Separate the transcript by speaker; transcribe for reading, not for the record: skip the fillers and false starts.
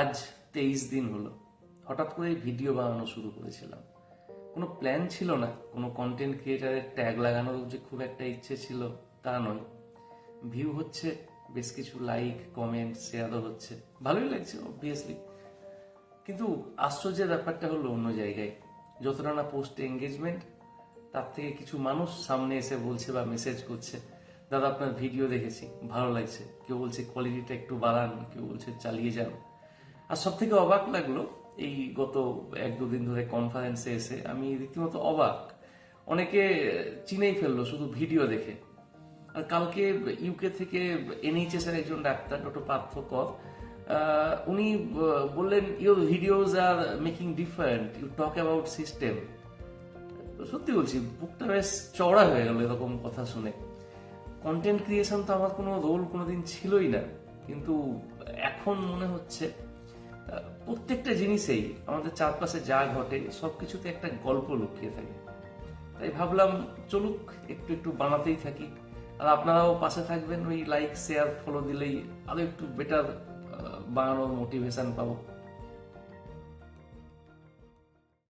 Speaker 1: আজ 23 দিন হলো হঠাৎ করে ভিডিও বানানো শুরু করেছিলাম। কোনো প্ল্যান ছিল না, কোনো কন্টেন্ট ক্রিয়েটারের ট্যাগ লাগানোর যে খুব একটা ইচ্ছে ছিল তা নয়। ভিউ হচ্ছে, বেশ কিছু লাইক কমেন্ট শেয়ারও হচ্ছে, ভালোই লাগছে অবভিয়াসলি। কিন্তু আশ্চর্যের ব্যাপারটা হলো অন্য জায়গায়। যতটা না পোস্টে এঙ্গেজমেন্ট, তার থেকে কিছু মানুষ সামনে এসে বলছে বা মেসেজ করছে, দাদা আপনার ভিডিও দেখেছি, ভালো লাগছে। কেউ বলছে কোয়ালিটিটা একটু বাড়ান, কেউ বলছে চালিয়ে যান। আর সব থেকে অবাক লাগলো, এই গত 1-2 দিন ধরে কনফারেন্সে এসে আমি রীতিমতো অবাক। অনেকে চিনেই ফেললো শুধু ভিডিও দেখে। আর কালকে ইউকে থেকে এনএইচএস এর একজন ডাক্তার ডক্টর পার্থ কর, উনি বললেন your videos are making different, you talk about system. সত্যি বলছি, বুকটা বেশ চওড়া হয়ে গেল এরকম কথা শুনে। কন্টেন্ট ক্রিয়েশন তো আমার কোনো রোল কোনোদিন ছিলই না, কিন্তু এখন মনে হচ্ছে প্রত্যেকটা জিনিসেই আমাদের চারপাশে যা ঘটে সবকিছুতে একটা গল্প লুকিয়ে থাকে। তাই ভাবলাম চলুক, একটু একটু বানাতেই থাকি। আর আপনারাও পাশে থাকবেন, ওই লাইক শেয়ার ফলো দিলেই আরো একটু বেটার বানানোর মোটিভেশন পাবো।